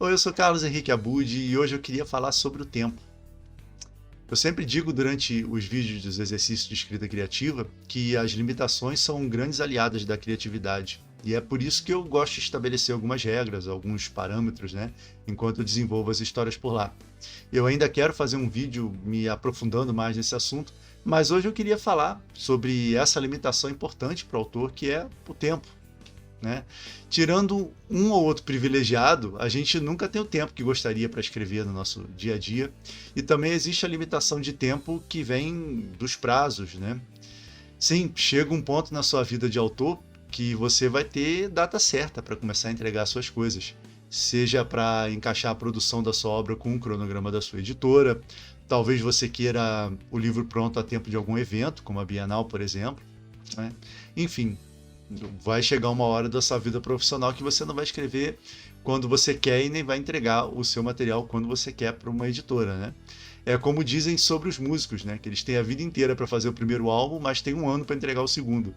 Oi, eu sou Carlos Henrique Abud e hoje eu queria falar sobre o tempo. Eu sempre digo durante os vídeos dos exercícios de escrita criativa que as limitações são grandes aliadas da criatividade. E é por isso que eu gosto de estabelecer algumas regras, alguns parâmetros, né, enquanto eu desenvolvo as histórias por lá. Eu ainda quero fazer um vídeo me aprofundando mais nesse assunto, mas hoje eu queria falar sobre essa limitação importante para o autor, que é o tempo, né? Tirando um ou outro privilegiado, a gente nunca tem o tempo que gostaria para escrever no nosso dia a dia. E também existe a limitação de tempo que vem dos prazos, né? Sim, chega um ponto na sua vida de autor que você vai ter data certa para começar a entregar suas coisas. Seja para encaixar a produção da sua obra com o cronograma da sua editora, talvez você queira o livro pronto a tempo de algum evento, como a Bienal, por exemplo, né? Enfim, vai chegar uma hora da sua vida profissional que você não vai escrever quando você quer e nem vai entregar o seu material quando você quer para uma editora, né? É como dizem sobre os músicos, né? Que eles têm a vida inteira para fazer o primeiro álbum, mas tem um ano para entregar o segundo.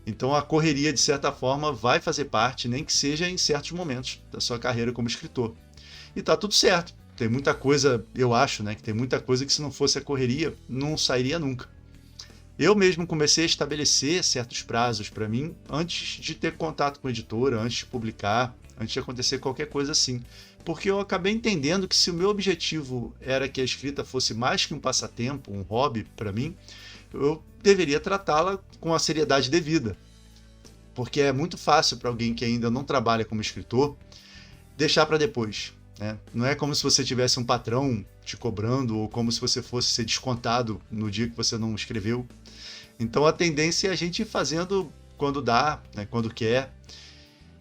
Então a correria, de certa forma, vai fazer parte, nem que seja em certos momentos da sua carreira como escritor. E tá tudo certo. Tem muita coisa, eu acho, né? Que tem muita coisa que se não fosse a correria, não sairia nunca. Eu mesmo comecei a estabelecer certos prazos para mim antes de ter contato com a editora, antes de publicar, antes de acontecer qualquer coisa assim. Porque eu acabei entendendo que se o meu objetivo era que a escrita fosse mais que um passatempo, um hobby para mim, eu deveria tratá-la com a seriedade devida. Porque é muito fácil para alguém que ainda não trabalha como escritor deixar para depois, né? Não é como se você tivesse um patrão te cobrando ou como se você fosse ser descontado no dia que você não escreveu. Então a tendência é a gente ir fazendo quando dá, né, quando quer.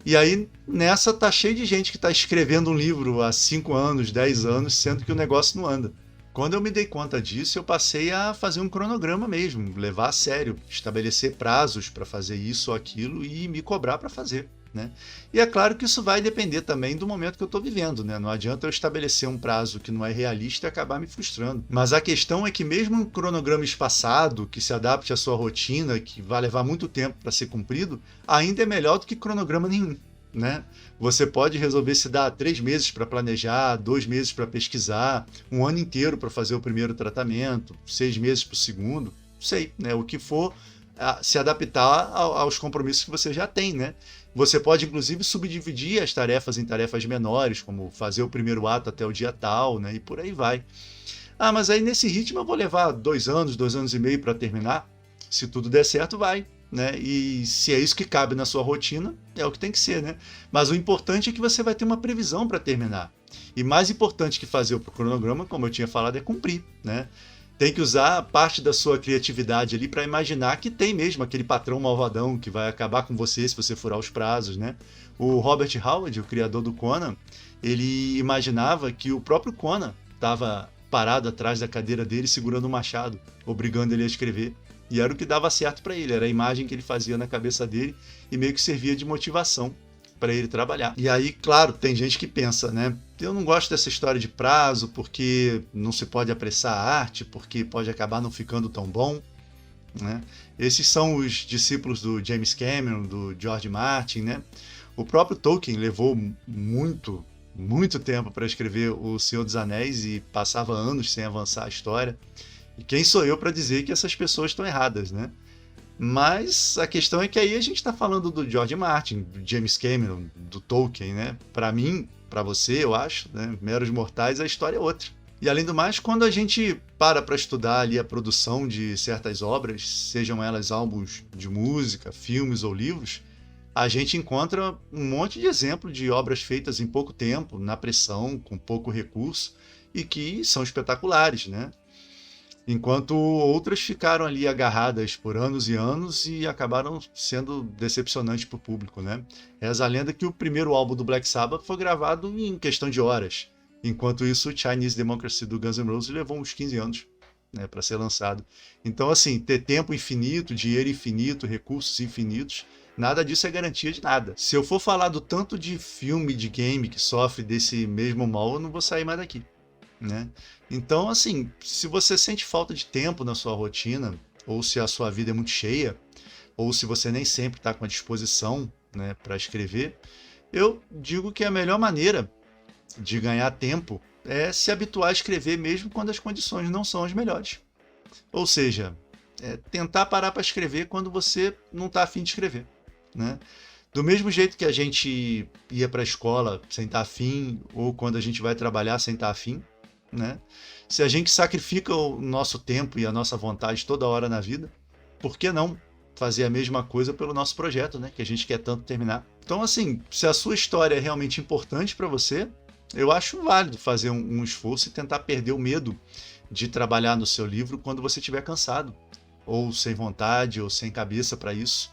E aí nessa tá cheio de gente que está escrevendo um livro há 5 anos, 10 anos, sendo que o negócio não anda. Quando eu me dei conta disso, eu passei a fazer um cronograma mesmo, levar a sério, estabelecer prazos para fazer isso ou aquilo e me cobrar para fazer, né? E é claro que isso vai depender também do momento que eu estou vivendo, né? Não adianta eu estabelecer um prazo que não é realista e acabar me frustrando. Mas a questão é que mesmo um cronograma espaçado, que se adapte à sua rotina, que vai levar muito tempo para ser cumprido, ainda é melhor do que cronograma nenhum, né? Você pode resolver se dar 3 meses para planejar, 2 meses para pesquisar, um ano inteiro para fazer o primeiro tratamento, 6 meses para o segundo, não sei, né? O que for, se adaptar aos compromissos que você já tem, né? Você pode, inclusive, subdividir as tarefas em tarefas menores, como fazer o primeiro ato até o dia tal, né? E por aí vai. Ah, mas aí nesse ritmo eu vou levar 2 anos e meio para terminar. Se tudo der certo, vai, né? E se é isso que cabe na sua rotina, é o que tem que ser, né? Mas o importante é que você vai ter uma previsão para terminar. E mais importante que fazer o cronograma, como eu tinha falado, é cumprir, né? Tem que usar parte da sua criatividade ali para imaginar que tem mesmo aquele patrão malvadão que vai acabar com você se você furar os prazos, né? O Robert Howard, o criador do Conan, ele imaginava que o próprio Conan estava parado atrás da cadeira dele segurando um machado, obrigando ele a escrever. E era o que dava certo para ele, era a imagem que ele fazia na cabeça dele e meio que servia de motivação para ele trabalhar. E aí, claro, tem gente que pensa, né? Eu não gosto dessa história de prazo porque não se pode apressar a arte, porque pode acabar não ficando tão bom, né? Esses são os discípulos do James Cameron, do George Martin, né? O próprio Tolkien levou muito tempo para escrever O Senhor dos Anéis e passava anos sem avançar a história. E quem sou eu para dizer que essas pessoas estão erradas, né? Mas a questão é que aí a gente está falando do George Martin, do James Cameron, do Tolkien, né? Para mim, para você, eu acho, né? Meros mortais, a história é outra. E além do mais, quando a gente para estudar ali a produção de certas obras, sejam elas álbuns de música, filmes ou livros, a gente encontra um monte de exemplo de obras feitas em pouco tempo, na pressão, com pouco recurso, e que são espetaculares, né? Enquanto outras ficaram ali agarradas por anos e anos e acabaram sendo decepcionantes para o público, né? Reza a lenda que o primeiro álbum do Black Sabbath foi gravado em questão de horas, enquanto isso o Chinese Democracy do Guns N' Roses levou uns 15 anos, né, para ser lançado. Então, assim, ter tempo infinito, dinheiro infinito, recursos infinitos, nada disso é garantia de nada. Se eu for falar do tanto de filme, de game que sofre desse mesmo mal, eu não vou sair mais daqui, né? Então, assim, se você sente falta de tempo na sua rotina, ou se a sua vida é muito cheia, ou se você nem sempre está com a disposição, né, para escrever, eu digo que a melhor maneira de ganhar tempo é se habituar a escrever mesmo quando as condições não são as melhores. Ou seja, tentar parar para escrever quando você não está afim de escrever, né? Do mesmo jeito que a gente ia para a escola sem estar afim, ou quando a gente vai trabalhar sem estar afim, né? Se a gente sacrifica o nosso tempo e a nossa vontade toda hora na vida, por que não fazer a mesma coisa pelo nosso projeto, né? Que a gente quer tanto terminar. Então, assim, se a sua história é realmente importante para você, eu acho válido fazer um esforço e tentar perder o medo de trabalhar no seu livro quando você estiver cansado, ou sem vontade, ou sem cabeça para isso.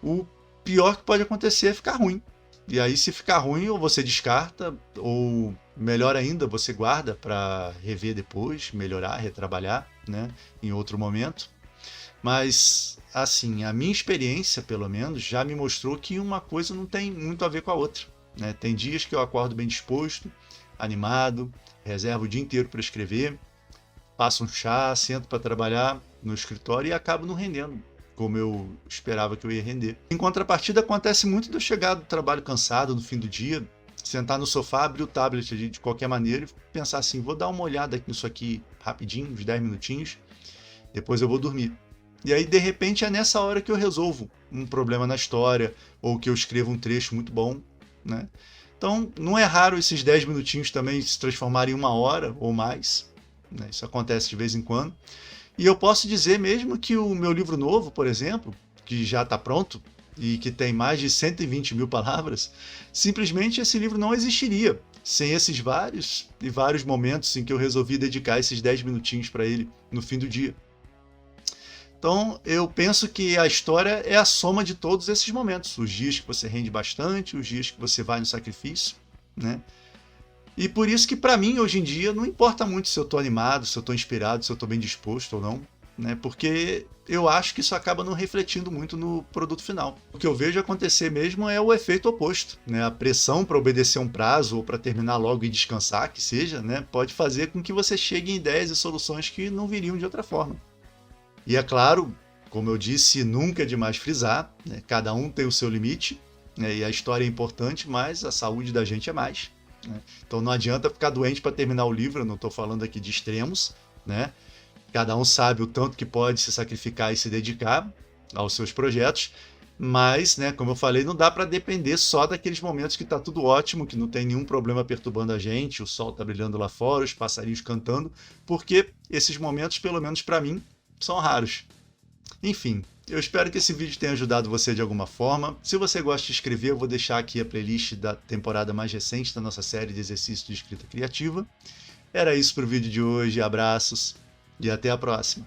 O pior que pode acontecer é ficar ruim. E aí, se ficar ruim, ou você descarta, ou melhor ainda, você guarda para rever depois, melhorar, retrabalhar, né, em outro momento. Mas, assim, a minha experiência, pelo menos, já me mostrou que uma coisa não tem muito a ver com a outra, né? Tem dias que eu acordo bem disposto, animado, reservo o dia inteiro para escrever, passo um chá, sento para trabalhar no escritório e acabo não rendendo como eu esperava que eu ia render. Em contrapartida, acontece muito de eu chegar do trabalho cansado no fim do dia, sentar no sofá, abrir o tablet de qualquer maneira e pensar assim, vou dar uma olhada nisso aqui rapidinho, uns 10 minutinhos, depois eu vou dormir. E aí, de repente, é nessa hora que eu resolvo um problema na história, ou que eu escrevo um trecho muito bom, né? Então, não é raro esses 10 minutinhos também se transformarem em 1 hora ou mais, né? Isso acontece de vez em quando. E eu posso dizer mesmo que o meu livro novo, por exemplo, que já está pronto e que tem mais de 120 mil palavras, simplesmente esse livro não existiria sem esses vários e vários momentos em que eu resolvi dedicar esses 10 minutinhos para ele no fim do dia. Então, eu penso que a história é a soma de todos esses momentos. Os dias que você rende bastante, os dias que você vai no sacrifício, né? E por isso que, para mim, hoje em dia, não importa muito se eu estou animado, se eu estou inspirado, se eu estou bem disposto ou não, né? Porque eu acho que isso acaba não refletindo muito no produto final. O que eu vejo acontecer mesmo é o efeito oposto, né? A pressão para obedecer um prazo ou para terminar logo e descansar, que seja, né? Pode fazer com que você chegue em ideias e soluções que não viriam de outra forma. E é claro, como eu disse, nunca é demais frisar, né? Cada um tem o seu limite, né? E a história é importante, mas a saúde da gente é mais, né? Então não adianta ficar doente para terminar o livro, eu não estou falando aqui de extremos, né? Cada um sabe o tanto que pode se sacrificar e se dedicar aos seus projetos, mas, né, como eu falei, não dá para depender só daqueles momentos que está tudo ótimo, que não tem nenhum problema perturbando a gente, o sol está brilhando lá fora, os passarinhos cantando, porque esses momentos, pelo menos para mim, são raros. Enfim, eu espero que esse vídeo tenha ajudado você de alguma forma. Se você gosta de escrever, eu vou deixar aqui a playlist da temporada mais recente da nossa série de exercícios de escrita criativa. Era isso para o vídeo de hoje, abraços e até a próxima.